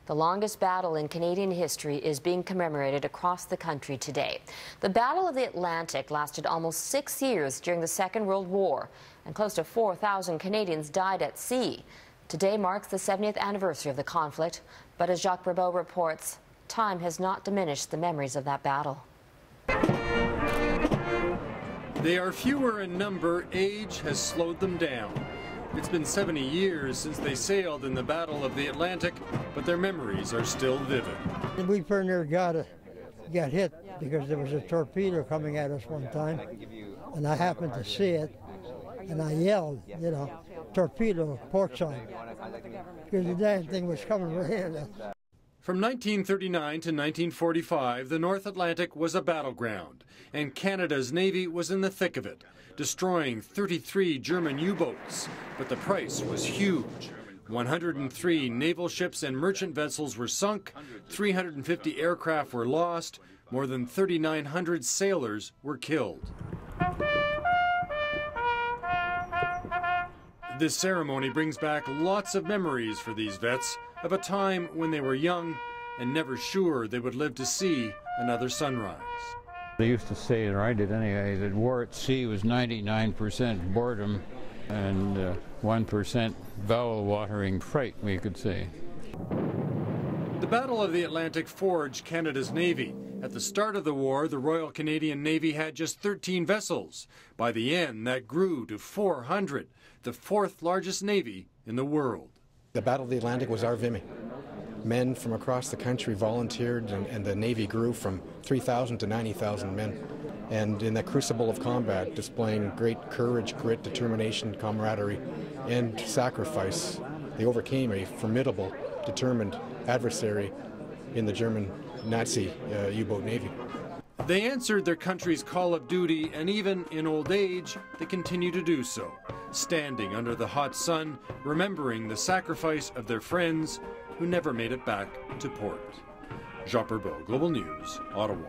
The longest battle in Canadian history is being commemorated across the country today. The Battle of the Atlantic lasted almost 6 years during the Second World War, and close to 4,000 Canadians died at sea. Today marks the 70th anniversary of the conflict, but as Jacques Barbeau reports, time has not diminished the memories of that battle. They are fewer in number. Age has slowed them down. It's been 70 years since they sailed in the Battle of the Atlantic, but their memories are still vivid. We pretty near got hit because there was a torpedo coming at us one time, and I happened to see it, and I yelled, you know, torpedo, port side, because the damn thing was coming right in. From 1939 to 1945, the North Atlantic was a battleground, and Canada's Navy was in the thick of it, destroying 33 German U-boats. But the price was huge. 103 naval ships and merchant vessels were sunk, 350 aircraft were lost, more than 3,900 sailors were killed. This ceremony brings back lots of memories for these vets of a time when they were young and never sure they would live to see another sunrise. They used to say, or I did anyway, that war at sea was 99% boredom and 1% bowel-watering fright, we could say. The Battle of the Atlantic forged Canada's Navy. At the start of the war, the Royal Canadian Navy had just 13 vessels. By the end, that grew to 400, the fourth largest navy in the world. The Battle of the Atlantic was our Vimy. Men from across the country volunteered, and the Navy grew from 3,000 to 90,000 men. And in that crucible of combat, displaying great courage, grit, determination, camaraderie, and sacrifice, they overcame a formidable, determined adversary in the German Nazi U-boat Navy. They answered their country's call of duty, and even in old age, they continue to do so, standing under the hot sun, remembering the sacrifice of their friends who never made it back to port. Jacques Barbeau, Global News, Ottawa.